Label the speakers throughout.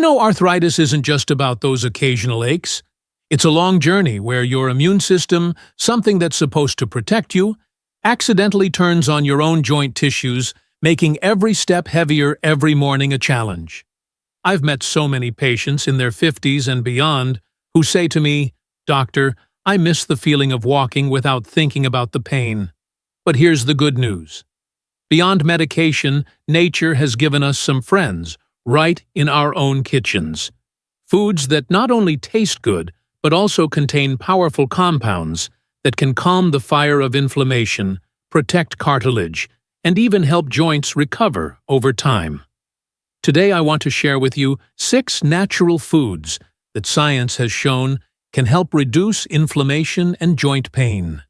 Speaker 1: Arthritis isn't just about those occasional aches? It's a long journey where your immune system, something that's supposed to protect you, accidentally turns on your own joint tissues, making every step heavier every morning a challenge. I've met so many patients in their 50s and beyond who say to me, "Doctor, I miss the feeling of walking without thinking about the pain." But here's the good news. Beyond medication, nature has given us some friends, right in our own kitchens. Foods that not only taste good, but also contain powerful compounds that can calm the fire of inflammation, protect cartilage, and even help joints recover over time. Today I want to share with you 6 natural foods that science has shown can help reduce inflammation and joint pain.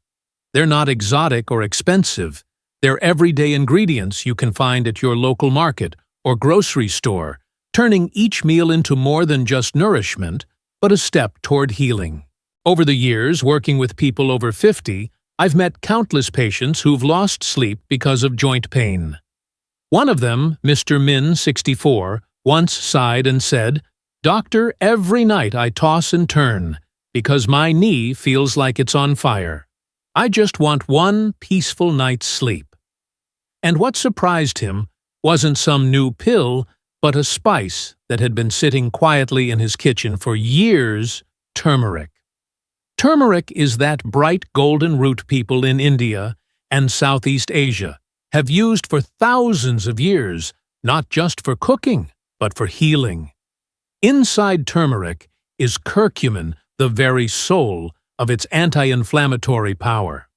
Speaker 1: They're not exotic or expensive. They're everyday ingredients you can find at your local market or grocery store, turning each meal into more than just nourishment, but a step toward healing. Over the years, working with people over 50, I've met countless patients who've lost sleep because of joint pain. One of them, Mr. Min, 64, once sighed and said, "Doctor, every night I toss and turn because my knee feels like it's on fire. I just want one peaceful night's sleep." And what surprised him wasn't some new pill, but a spice that had been sitting quietly in his kitchen for years: turmeric. Turmeric is that bright golden root people in India and Southeast Asia have used for thousands of years, not just for cooking, but for healing. Inside turmeric is curcumin, the very soul of its anti-inflammatory power.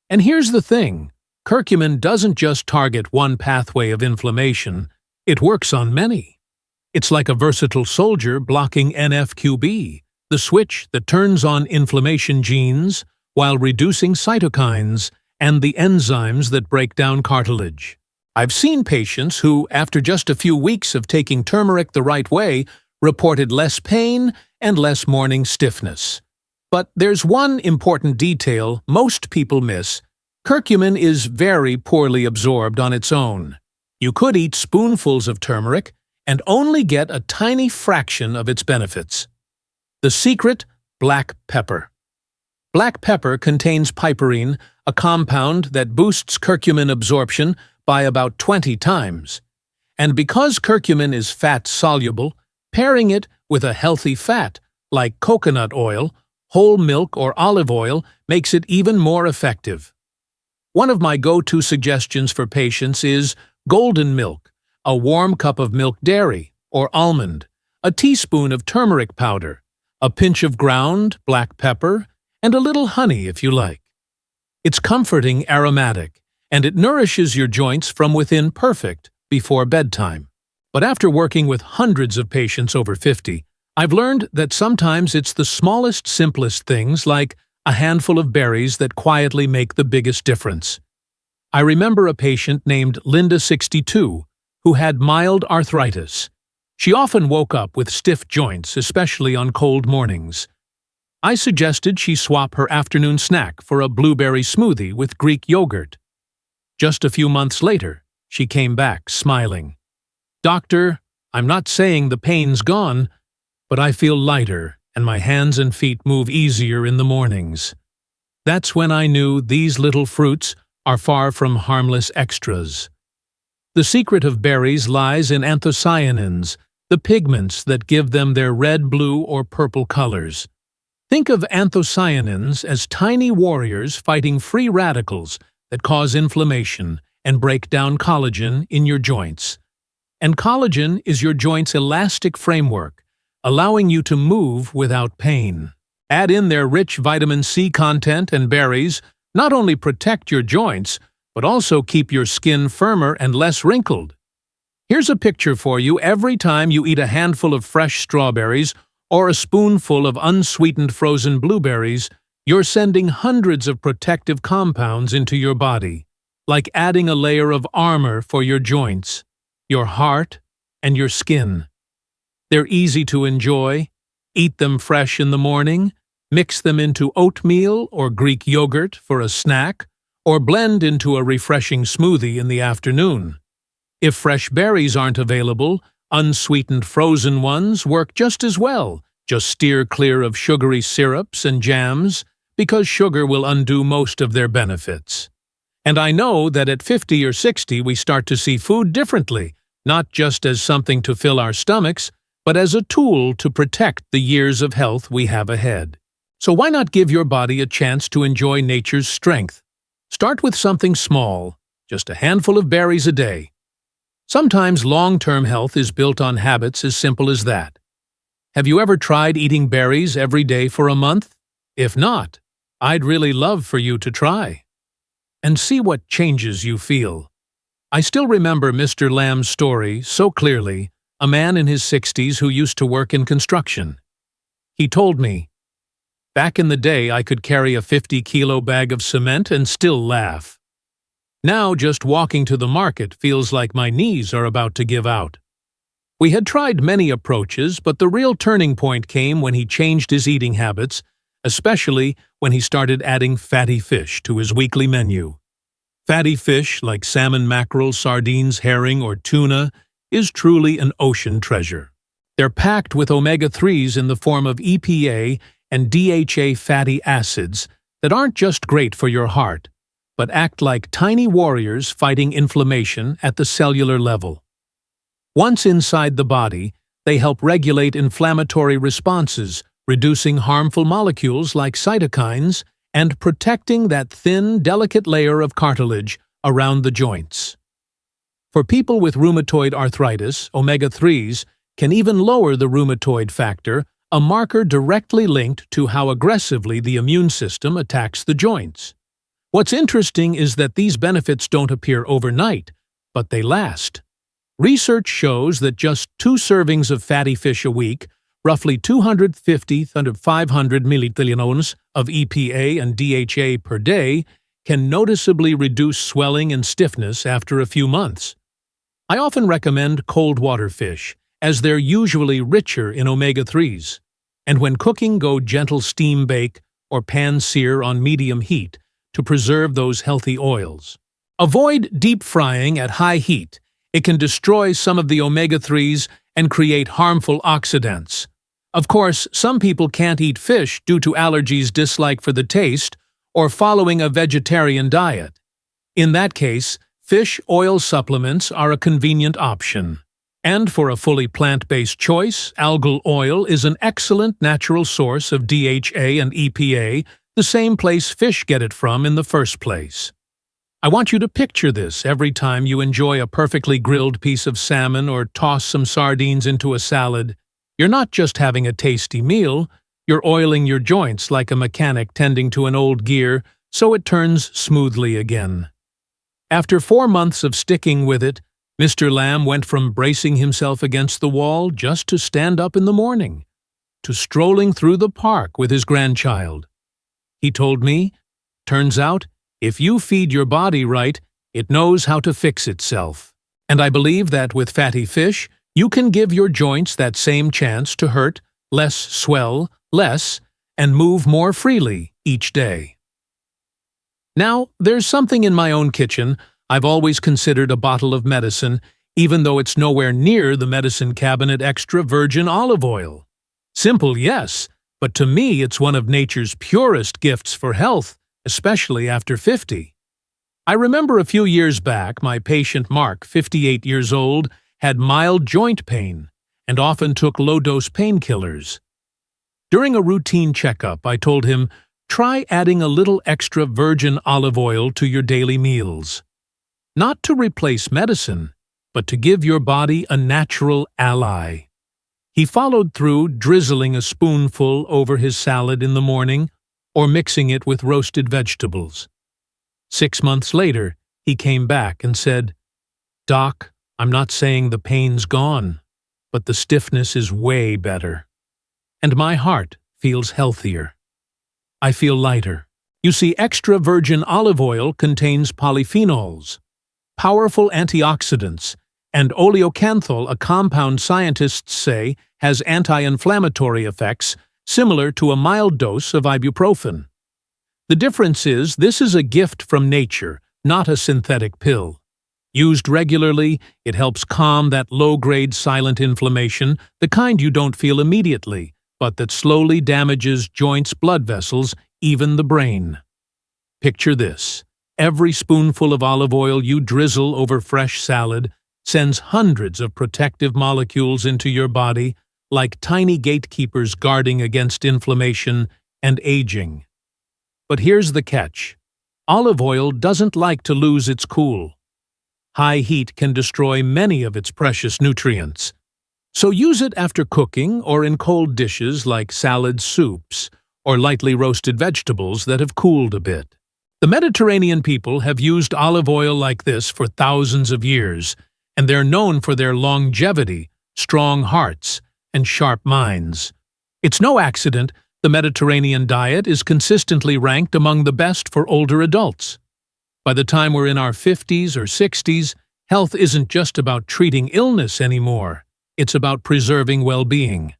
Speaker 1: And here's the thing, curcumin doesn't just target one pathway of inflammation, it works on many. It's like a versatile soldier blocking NF-κB, the switch that turns on inflammation genes while reducing cytokines and the enzymes that break down cartilage. I've seen patients who, after just a few weeks of taking turmeric the right way, reported less pain and less morning stiffness. But there's one important detail most people miss. Curcumin is very poorly absorbed on its own. You could eat spoonfuls of turmeric and only get a tiny fraction of its benefits. The secret: black pepper. Black pepper contains piperine, a compound that boosts curcumin absorption by about 20 times. And because curcumin is fat-soluble, pairing it with a healthy fat, like coconut oil, whole milk, or olive oil, makes it even more effective. One of my go-to suggestions for patients is golden milk, a warm cup of milk dairy or almond, a teaspoon of turmeric powder, a pinch of ground black pepper, and a little honey if you like. It's comforting, aromatic, and it nourishes your joints from within, perfect before bedtime. But after working with hundreds of patients over 50, I've learned that sometimes it's the smallest, simplest things like a handful of berries that quietly make the biggest difference. I remember a patient named Linda, 62, who had mild arthritis. She often woke up with stiff joints, especially on cold mornings. I suggested she swap her afternoon snack for a blueberry smoothie with Greek yogurt. Just a few months later, she came back smiling. "Doctor, I'm not saying the pain's gone, but I feel lighter and my hands and feet move easier in the mornings." That's when I knew these little fruits are far from harmless extras. The secret of berries lies in anthocyanins, the pigments that give them their red, blue, or purple colors. Think of anthocyanins as tiny warriors fighting free radicals that cause inflammation and break down collagen in your joints. And collagen is your joint's elastic framework, allowing you to move without pain. Add in their rich vitamin C content, and berries not only protect your joints, but also keep your skin firmer and less wrinkled. Here's a picture for you. Every time you eat a handful of fresh strawberries or a spoonful of unsweetened frozen blueberries, you're sending hundreds of protective compounds into your body, like adding a layer of armor for your joints, your heart, and your skin. They're easy to enjoy. Eat them fresh in the morning, mix them into oatmeal or Greek yogurt for a snack, or blend into a refreshing smoothie in the afternoon. If fresh berries aren't available, Unsweetened frozen ones work just as well. Just steer clear of sugary syrups and jams, because sugar will undo most of their benefits. And I know that at 50 or 60 we start to see food differently, not just as something to fill our stomachs, but as a tool to protect the years of health we have ahead. So why not give your body a chance to enjoy nature's strength? Start with something small, just a handful of berries a day. Sometimes long-term health is built on habits as simple as that. Have you ever tried eating berries every day for a month? If not, I'd really love for you to try. And see what changes you feel. I still remember Mr. Lamb's story so clearly, a man in his 60s who used to work in construction. He told me, "Back in the day I could carry a 50-kilo bag of cement and still laugh. Now just walking to the market feels like my knees are about to give out." We had tried many approaches, but the real turning point came when he changed his eating habits, especially when he started adding fatty fish to his weekly menu. Fatty fish like salmon, mackerel, sardines, herring, or tuna is truly an ocean treasure. They're packed with omega-3s in the form of EPA and DHA fatty acids that aren't just great for your heart, but act like tiny warriors fighting inflammation at the cellular level. Once inside the body, they help regulate inflammatory responses, reducing harmful molecules like cytokines and protecting that thin, delicate layer of cartilage around the joints. For people with rheumatoid arthritis, omega-3s can even lower the rheumatoid factor, a marker directly linked to how aggressively the immune system attacks the joints. What's interesting is that these benefits don't appear overnight, but they last. Research shows that just 2 servings of fatty fish a week, roughly 250 to 500 milliliters of EPA and DHA per day, can noticeably reduce swelling and stiffness after a few months. I often recommend cold water fish, as they're usually richer in omega-3s, and when cooking go gentle steam bake or pan sear on medium heat to preserve those healthy oils. Avoid deep frying at high heat. It can destroy some of the omega-3s and create harmful oxidants. Of course, some people can't eat fish due to allergies, dislike for the taste, or following a vegetarian diet. In that case, fish oil supplements are a convenient option. And for a fully plant-based choice, algal oil is an excellent natural source of DHA and EPA, the same place fish get it from in the first place. I want you to picture this every time you enjoy a perfectly grilled piece of salmon or toss some sardines into a salad. You're not just having a tasty meal, you're oiling your joints like a mechanic tending to an old gear so it turns smoothly again. After 4 months of sticking with it, Mr. Lamb went from bracing himself against the wall just to stand up in the morning, to strolling through the park with his grandchild. He told me, "Turns out, if you feed your body right, it knows how to fix itself." And I believe that with fatty fish, you can give your joints that same chance to hurt, less swell, less, and move more freely each day. Now, there's something in my own kitchen I've always considered a bottle of medicine, even though it's nowhere near the medicine cabinet extra virgin olive oil. Simple, yes, but to me it's one of nature's purest gifts for health, especially after 50. I remember a few years back, my patient Mark, 58 years old, had mild joint pain and often took low-dose painkillers. During a routine checkup, I told him, try adding a little extra virgin olive oil to your daily meals. Not to replace medicine, but to give your body a natural ally. He followed through, drizzling a spoonful over his salad in the morning or mixing it with roasted vegetables. 6 months later, he came back and said, "Doc, I'm not saying the pain's gone, but the stiffness is way better. And my heart feels healthier. I feel lighter." You see, extra virgin olive oil contains polyphenols, powerful antioxidants, and oleocanthal, a compound scientists say has anti-inflammatory effects similar to a mild dose of ibuprofen. The difference is this is a gift from nature, not a synthetic pill. Used regularly, it helps calm that low-grade silent inflammation, the kind you don't feel immediately, but that slowly damages joints, blood vessels, even the brain. Picture this. Every spoonful of olive oil you drizzle over fresh salad sends hundreds of protective molecules into your body, like tiny gatekeepers guarding against inflammation and aging. But here's the catch. Olive oil doesn't like to lose its cool. High heat can destroy many of its precious nutrients. So use it after cooking or in cold dishes like salad soups or lightly roasted vegetables that have cooled a bit. The Mediterranean people have used olive oil like this for thousands of years, and they're known for their longevity, strong hearts, and sharp minds. It's no accident the Mediterranean diet is consistently ranked among the best for older adults. By the time we're in our 50s or 60s, health isn't just about treating illness anymore. It's about preserving well-being.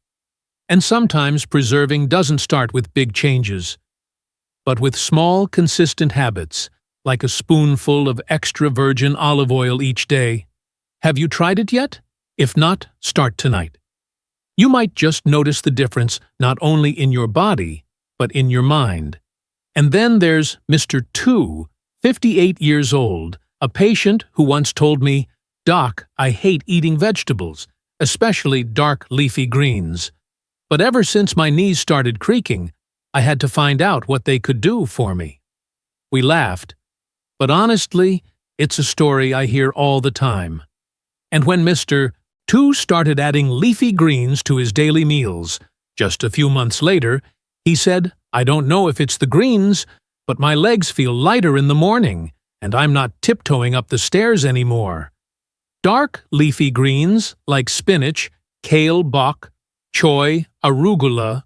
Speaker 1: And sometimes preserving doesn't start with big changes, but with small, consistent habits, like a spoonful of extra virgin olive oil each day. Have you tried it yet? If not, start tonight. You might just notice the difference not only in your body, but in your mind. And then there's Mr. 2, 58 years old, a patient who once told me, "Doc, I hate eating vegetables, especially dark leafy greens. But ever since my knees started creaking, I had to find out what they could do for me." We laughed, but honestly, it's a story I hear all the time. And when Mr. 2 started adding leafy greens to his daily meals, just a few months later, he said, "I don't know if it's the greens, but my legs feel lighter in the morning, and I'm not tiptoeing up the stairs anymore." Dark leafy greens like spinach, kale, bok, choy, arugula,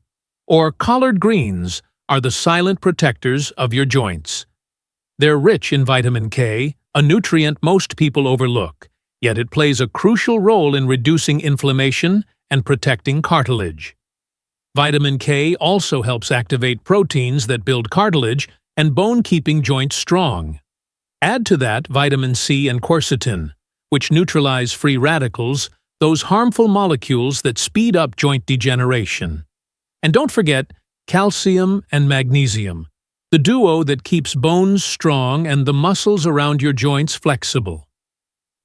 Speaker 1: or collard greens are the silent protectors of your joints. They're rich in vitamin K, a nutrient most people overlook, yet it plays a crucial role in reducing inflammation and protecting cartilage. Vitamin K also helps activate proteins that build cartilage and bone, keeping joints strong. Add to that vitamin C and quercetin, which neutralize free radicals, those harmful molecules that speed up joint degeneration. And don't forget calcium and magnesium, the duo that keeps bones strong and the muscles around your joints flexible.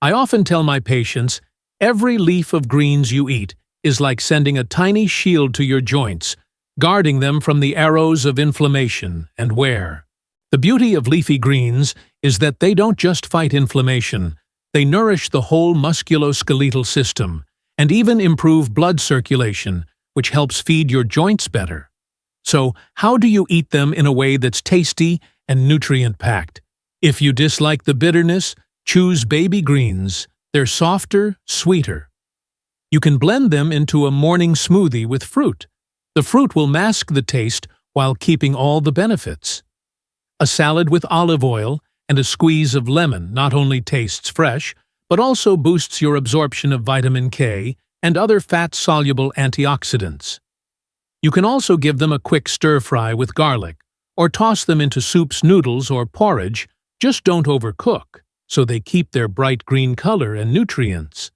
Speaker 1: I often tell my patients, every leaf of greens you eat is like sending a tiny shield to your joints, guarding them from the arrows of inflammation and wear. The beauty of leafy greens is that they don't just fight inflammation, they nourish the whole musculoskeletal system and even improve blood circulation, which helps feed your joints better. So, how do you eat them in a way that's tasty and nutrient-packed? If you dislike the bitterness, choose baby greens. They're softer, sweeter. You can blend them into a morning smoothie with fruit. The fruit will mask the taste while keeping all the benefits. A salad with olive oil and a squeeze of lemon not only tastes fresh, but also boosts your absorption of vitamin K and other fat-soluble antioxidants. You can also give them a quick stir-fry with garlic, or toss them into soups, noodles, or porridge. Just don't overcook, so they keep their bright green color and nutrients.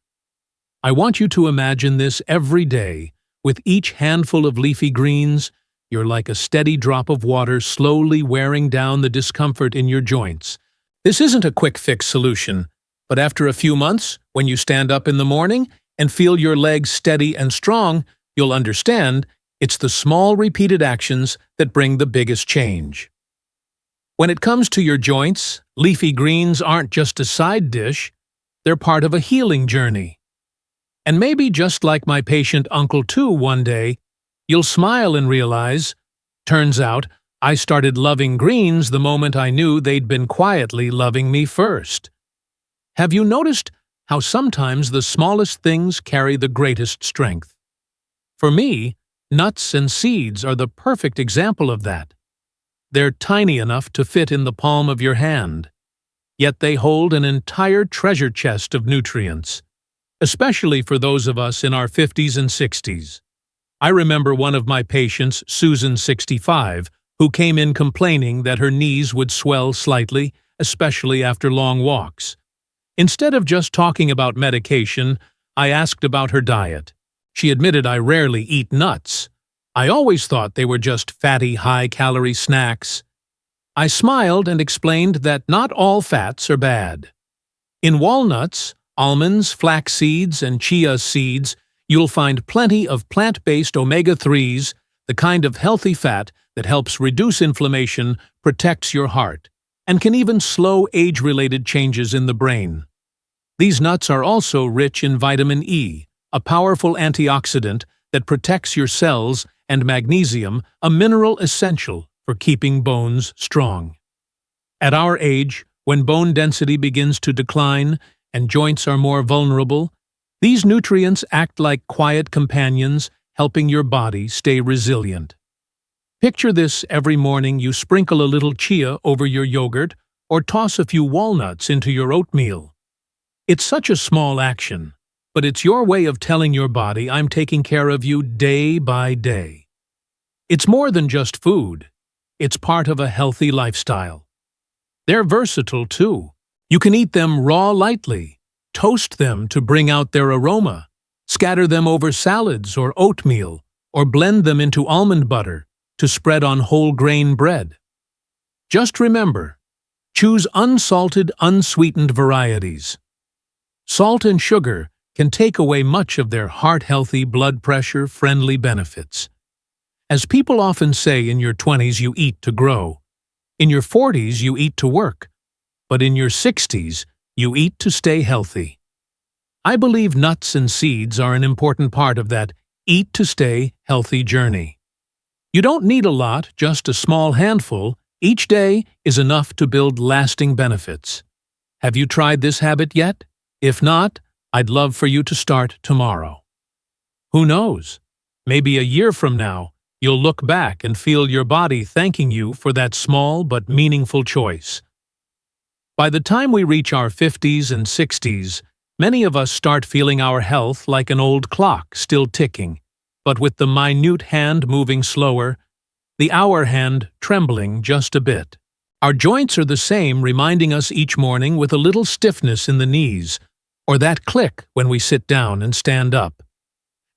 Speaker 1: I want you to imagine this every day. With each handful of leafy greens, you're like a steady drop of water slowly wearing down the discomfort in your joints. This isn't a quick-fix solution, but after a few months, when you stand up in the morning and feel your legs steady and strong, you'll understand it's the small repeated actions that bring the biggest change. When it comes to your joints, leafy greens aren't just a side dish, they're part of a healing journey. And maybe just like my patient Uncle 2 one day, you'll smile and realize, turns out, I started loving greens the moment I knew they'd been quietly loving me first. Have you noticed how sometimes the smallest things carry the greatest strength? For me, nuts and seeds are the perfect example of that. They're tiny enough to fit in the palm of your hand, yet they hold an entire treasure chest of nutrients, especially for those of us in our 50s and 60s. I remember one of my patients, Susan, 65, who came in complaining that her knees would swell slightly, especially after long walks. Instead of just talking about medication, I asked about her diet. She admitted I rarely eat nuts. I always thought they were just fatty, high-calorie snacks. I smiled and explained that not all fats are bad. In walnuts, almonds, flax seeds, and chia seeds, you'll find plenty of plant-based omega-3s, the kind of healthy fat that helps reduce inflammation, protects your heart, and can even slow age-related changes in the brain. These nuts are also rich in vitamin E, a powerful antioxidant that protects your cells, and magnesium, a mineral essential for keeping bones strong. At our age, when bone density begins to decline and joints are more vulnerable, these nutrients act like quiet companions, helping your body stay resilient. Picture this: every morning you sprinkle a little chia over your yogurt or toss a few walnuts into your oatmeal. It's such a small action, but it's your way of telling your body, I'm taking care of you day by day. It's more than just food. It's part of a healthy lifestyle. They're versatile too. You can eat them raw lightly, toast them to bring out their aroma, scatter them over salads or oatmeal, or blend them into almond butter to spread on whole grain bread. Just remember, choose unsalted, unsweetened varieties. Salt and sugar can take away much of their heart-healthy, blood pressure-friendly benefits. As people often say, in your 20s you eat to grow, in your 40s you eat to work, but in your 60s you eat to stay healthy. I believe nuts and seeds are an important part of that eat to stay healthy journey. You don't need a lot, just a small handful. Each day is enough to build lasting benefits. Have you tried this habit yet? If not, I'd love for you to start tomorrow. Who knows? Maybe a year from now, you'll look back and feel your body thanking you for that small but meaningful choice. By the time we reach our 50s and 60s, many of us start feeling our health like an old clock still ticking, but with the minute hand moving slower, the hour hand trembling just a bit. Our joints are the same, reminding us each morning with a little stiffness in the knees, or that click when we sit down and stand up.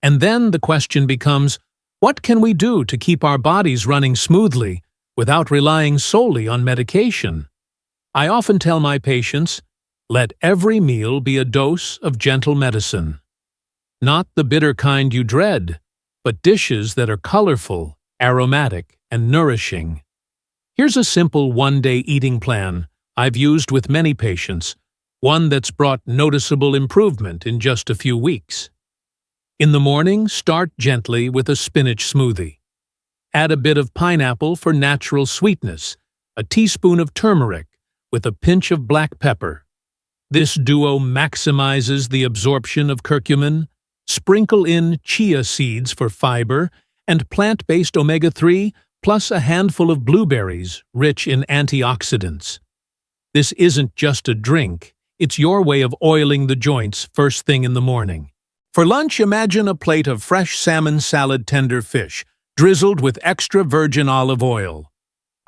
Speaker 1: And then the question becomes, what can we do to keep our bodies running smoothly without relying solely on medication? I often tell my patients, let every meal be a dose of gentle medicine. Not the bitter kind you dread, but dishes that are colorful, aromatic, and nourishing. Here's a simple one-day eating plan I've used with many patients, one that's brought noticeable improvement in just a few weeks. In the morning, start gently with a spinach smoothie. Add a bit of pineapple for natural sweetness, a teaspoon of turmeric with a pinch of black pepper. This duo maximizes the absorption of curcumin. Sprinkle in chia seeds for fiber and plant-based omega-3, plus a handful of blueberries rich in antioxidants. This isn't just a drink, it's your way of oiling the joints first thing in the morning. For lunch, imagine a plate of fresh salmon salad tender fish, drizzled with extra virgin olive oil,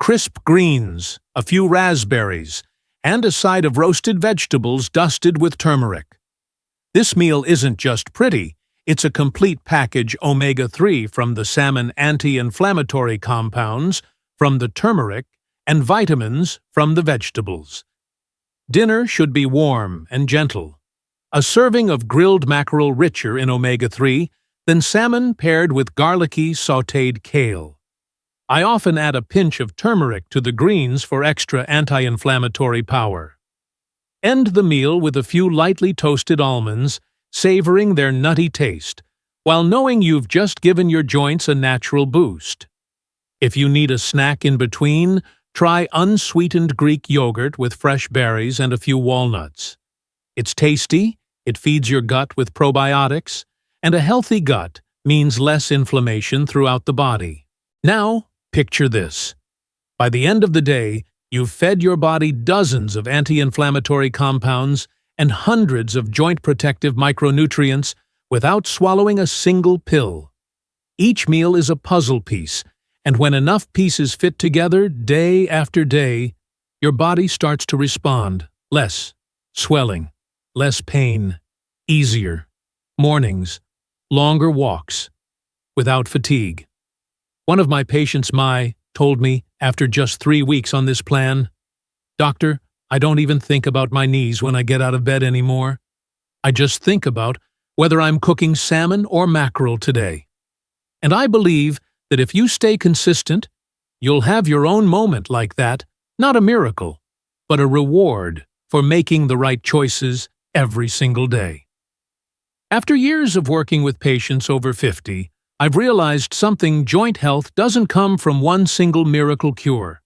Speaker 1: crisp greens, a few raspberries, and a side of roasted vegetables dusted with turmeric. This meal isn't just pretty, it's a complete package: omega-3 from the salmon, anti-inflammatory compounds from the turmeric, and vitamins from the vegetables. Dinner should be warm and gentle. A serving of grilled mackerel richer in omega-3 than salmon paired with garlicky sautéed kale. I often add a pinch of turmeric to the greens for extra anti-inflammatory power. End the meal with a few lightly toasted almonds, savoring their nutty taste, while knowing you've just given your joints a natural boost. If you need a snack in between, try unsweetened Greek yogurt with fresh berries and a few walnuts. It's tasty, it feeds your gut with probiotics, and a healthy gut means less inflammation throughout the body. Now, picture this. By the end of the day, you've fed your body dozens of anti-inflammatory compounds and hundreds of joint-protective micronutrients without swallowing a single pill. Each meal is a puzzle piece, and when enough pieces fit together day after day, your body starts to respond. Less swelling, less pain, easier, mornings, longer walks, without fatigue. One of my patients, Mai, told me after just 3 weeks on this plan, "Doctor, I don't even think about my knees when I get out of bed anymore. I just think about whether I'm cooking salmon or mackerel today." And I believe that if you stay consistent, you'll have your own moment like that, not a miracle, but a reward for making the right choices every single day. After years of working with patients over 50, I've realized something: joint health doesn't come from one single miracle cure.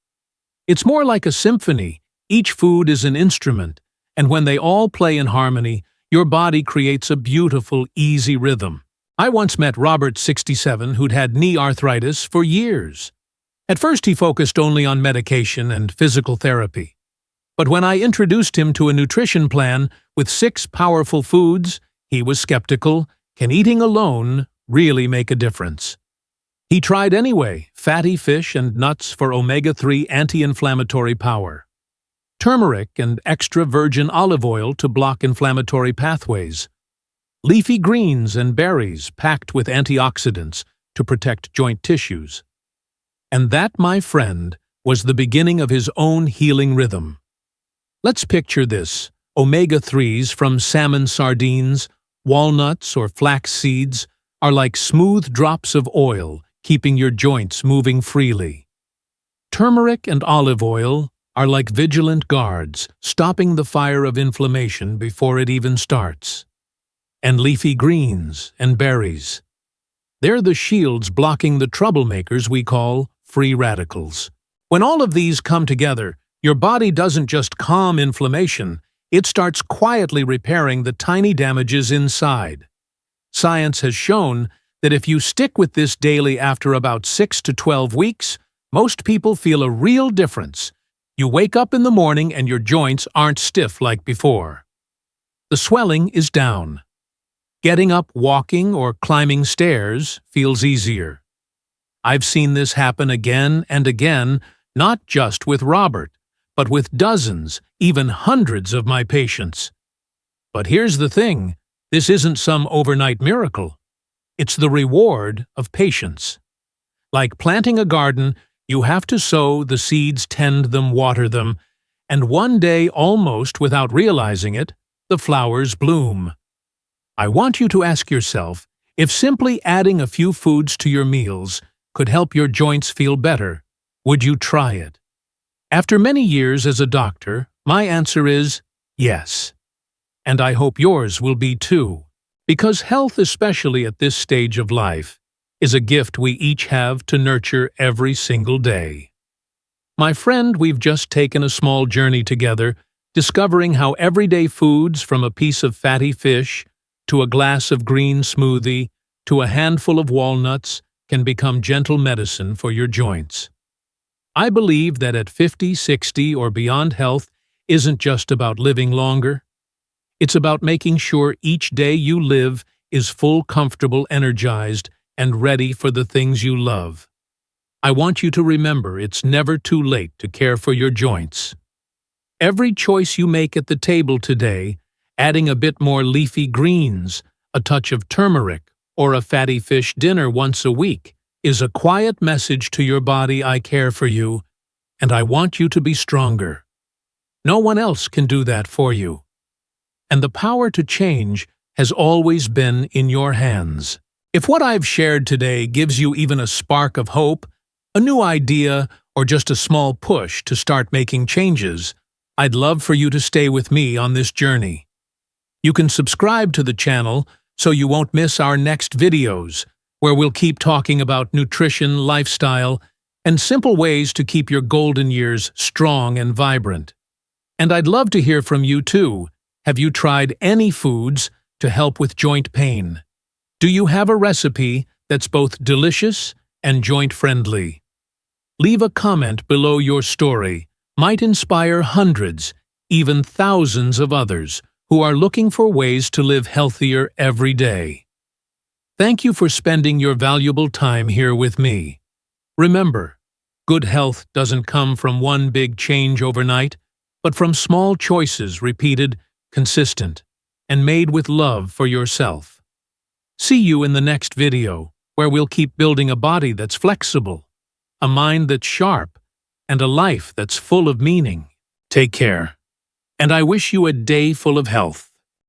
Speaker 1: It's more like a symphony. Each food is an instrument, and when they all play in harmony, your body creates a beautiful, easy rhythm. I once met Robert, 67, who'd had knee arthritis for years. At first he focused only on medication and physical therapy. But when I introduced him to a nutrition plan with 6 powerful foods, he was skeptical. Can eating alone really make a difference? He tried anyway: fatty fish and nuts for omega-3 anti-inflammatory power, turmeric and extra virgin olive oil to block inflammatory pathways, leafy greens and berries packed with antioxidants to protect joint tissues. And that, my friend, was the beginning of his own healing rhythm. Let's picture this: omega-3s from salmon, sardines, walnuts, or flax seeds are like smooth drops of oil, keeping your joints moving freely. Turmeric and olive oil are like vigilant guards, stopping the fire of inflammation before it even starts. And leafy greens and berries, they're the shields blocking the troublemakers we call free radicals. When all of these come together, your body doesn't just calm inflammation, it starts quietly repairing the tiny damages inside. Science has shown that if you stick with this daily, after about 6 to 12 weeks, most people feel a real difference. You wake up in the morning and your joints aren't stiff like before. The swelling is down. Getting up, walking, or climbing stairs feels easier. I've seen this happen again and again, not just with Robert, but with dozens, even hundreds of my patients. But here's the thing: this isn't some overnight miracle. It's the reward of patience. Like planting a garden, you have to sow the seeds, tend them, water them, and one day, almost without realizing it, the flowers bloom. I want you to ask yourself if simply adding a few foods to your meals could help your joints feel better. Would you try it? After many years as a doctor, my answer is yes. And I hope yours will be too. Because health, especially at this stage of life, is a gift we each have to nurture every single day. My friend, we've just taken a small journey together, discovering how everyday foods, from a piece of fatty fish to a glass of green smoothie to a handful of walnuts, can become gentle medicine for your joints. I believe that at 50, 60, or beyond, health isn't just about living longer. It's about making sure each day you live is full, comfortable, energized, and ready for the things you love. I want you to remember it's never too late to care for your joints. Every choice you make at the table today, adding a bit more leafy greens, a touch of turmeric, or a fatty fish dinner once a week, is a quiet message to your body: I care for you, and I want you to be stronger. No one else can do that for you. And the power to change has always been in your hands. If what I've shared today gives you even a spark of hope, a new idea, or just a small push to start making changes, I'd love for you to stay with me on this journey. You can subscribe to the channel so you won't miss our next videos, where we'll keep talking about nutrition, lifestyle, and simple ways to keep your golden years strong and vibrant. And I'd love to hear from you too. Have you tried any foods to help with joint pain? Do you have a recipe that's both delicious and joint-friendly? Leave a comment below. Your story might inspire hundreds, even thousands of others who are looking for ways to live healthier every day. Thank you for spending your valuable time here with me. Remember, good health doesn't come from one big change overnight, but from small choices repeated, consistent, and made with love for yourself. See you in the next video, where we'll keep building a body that's flexible, a mind that's sharp, and a life that's full of meaning. Take care, and I wish you a day full of health.